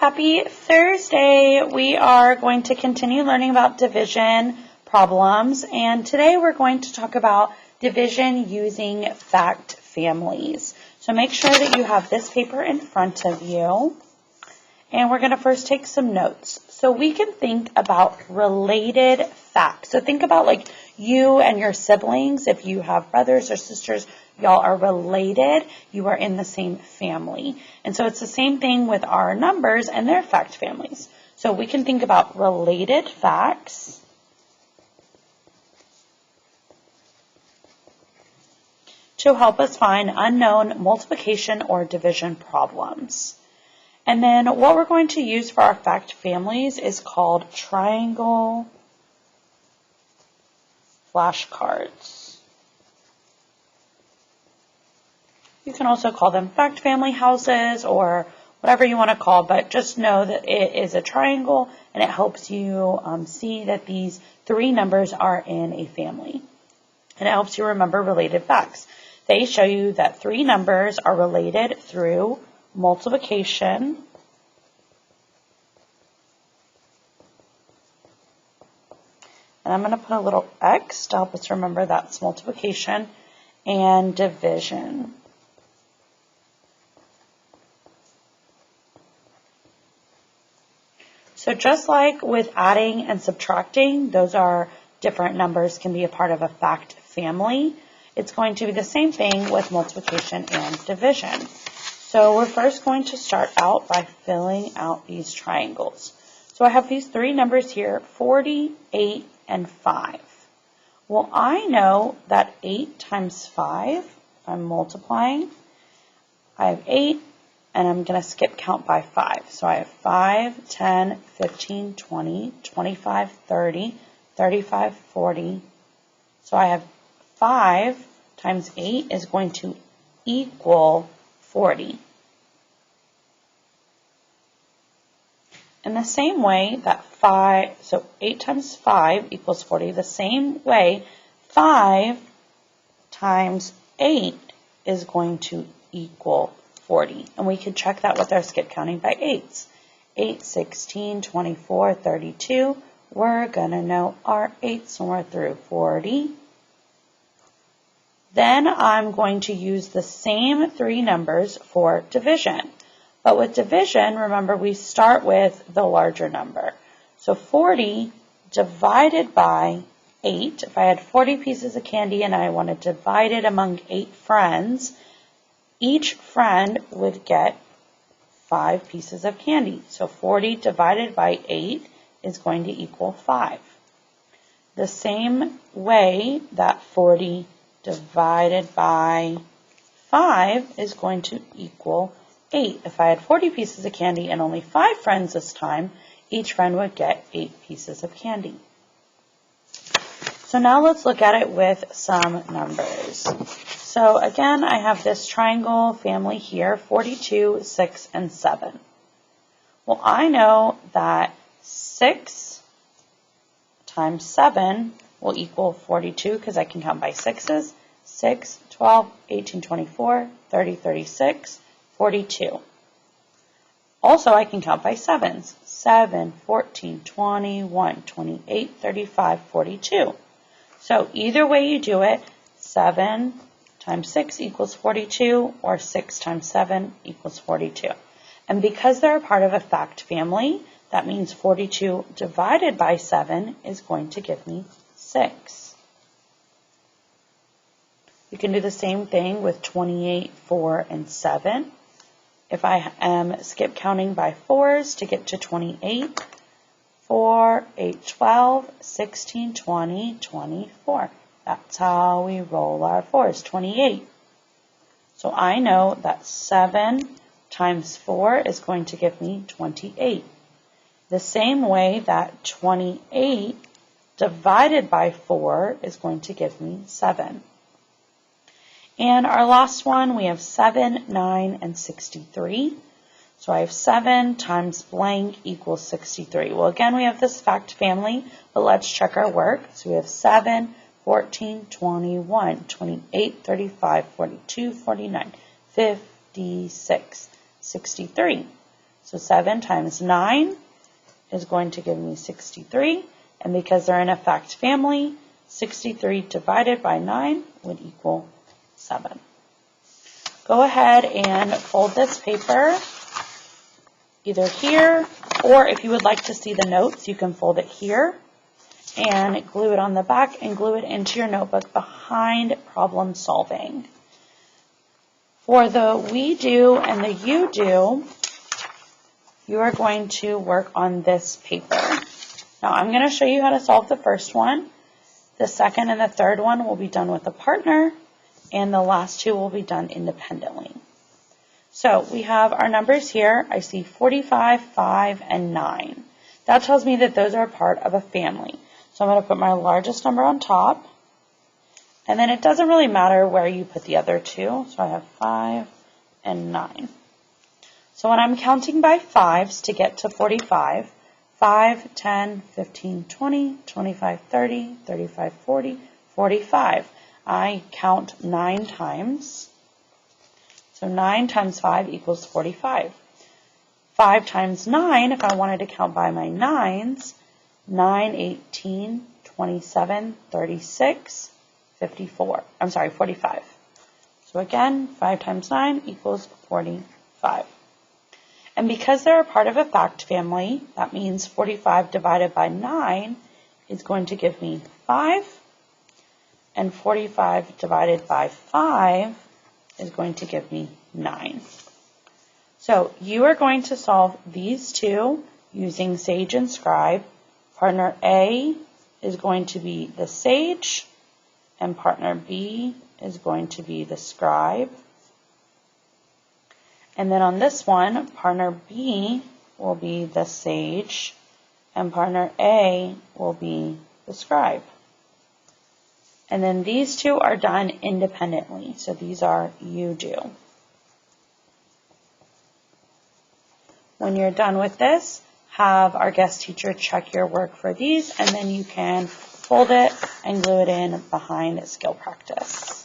Happy Thursday! We are going to continue learning about division problems, and today we're going to talk about division using fact families. So make sure that you have this paper in front of you, and we're going to first take some notes. So we can think about related facts. So think about like you and your siblings. If you have brothers or sisters, y'all are related. You are in the same family. And so it's the same thing with our numbers and their fact families. So we can think about related facts to help us find unknown multiplication or division problems. And then what we're going to use for our fact families is called triangle flashcards. You can also call them fact family houses or whatever you want to call, but just know that it is a triangle and it helps you see that these three numbers are in a family. And it helps you remember related facts. They show you that three numbers are related through multiplication, and I'm going to put a little X to help us remember that's multiplication, and division. So just like with adding and subtracting, those are different numbers, can be a part of a fact family. It's going to be the same thing with multiplication and division. So we're first going to start out by filling out these triangles. So I have these three numbers here, 40, 8, and 5. Well, I know that 8 times 5, I'm multiplying. I have 8, and I'm going to skip count by 5. So I have 5, 10, 15, 20, 25, 30, 35, 40. So I have 5 times 8 is going to equal 40. In the same way that 8 times 5 equals 40, the same way 5 times 8 is going to equal 40. And we can check that with our skip counting by 8s. 8, 16, 24, 32. We're going to know our 8s when we're through 40. Then I'm going to use the same three numbers for division. But with division, remember we start with the larger number. So 40 divided by 8, if I had 40 pieces of candy and I want to divide it among 8 friends, each friend would get 5 pieces of candy. So 40 divided by 8 is going to equal 5. The same way that 40 divided by 5 is going to equal 8. If I had 40 pieces of candy and only 5 friends this time, each friend would get 8 pieces of candy. So now let's look at it with some numbers. So again, I have this triangle family here, 42, 6, and 7. Well, I know that 6 times 7 will equal 42 because I can count by 6s. 6, 12, 18, 24, 30, 36, 42. Also, I can count by 7s. 7, 14, 21, 28, 35, 42. So either way you do it, 7 times 6 equals 42, or 6 times 7 equals 42. And because they're a part of a fact family, that means 42 divided by 7 is going to give me 6. You can do the same thing with 28, 4, and 7. If I am skip counting by 4s to get to 28, 4, 8, 12, 16, 20, 24. That's how we roll our 4s, 28. So I know that 7 times 4 is going to give me 28. The same way that 28 divided by 4 is going to give me 7. And our last one, we have 7, 9, and 63. So I have 7 times blank equals 63. Well, again, we have this fact family, but let's check our work. So we have 7, 14, 21, 28, 35, 42, 49, 56, 63. So 7 times 9 is going to give me 63. And because they're in a fact family, 63 divided by 9 would equal 7. Go ahead and fold this paper either here, or if you would like to see the notes, you can fold it here and glue it on the back and glue it into your notebook behind problem solving. For the we do and the you do, you are going to work on this paper. Now I'm going to show you how to solve the first one. The second and the third one will be done with a partner, and the last two will be done independently. So we have our numbers here. I see 45, 5, and 9. That tells me that those are part of a family. So I'm going to put my largest number on top. And then it doesn't really matter where you put the other two. So I have 5 and 9. So when I'm counting by fives to get to 45, 5, 10, 15, 20, 25, 30, 35, 40, 45. I count 9 times. So 9 times 5 equals 45. 5 times 9, if I wanted to count by my nines, 9, 18, 27, 36, 54. I'm sorry, 45. So again, 5 times 9 equals 45. And because they're a part of a fact family, that means 45 divided by 9 is going to give me 5. And 45 divided by 5 is going to give me 9. So you are going to solve these two using Sage and Scribe. Partner A is going to be the Sage, and partner B is going to be the Scribe. And then on this one, partner B will be the Sage, and partner A will be the Scribe. And then these two are done independently. So these are you do. When you're done with this, have our guest teacher check your work for these, and then you can fold it and glue it in behind skill practice.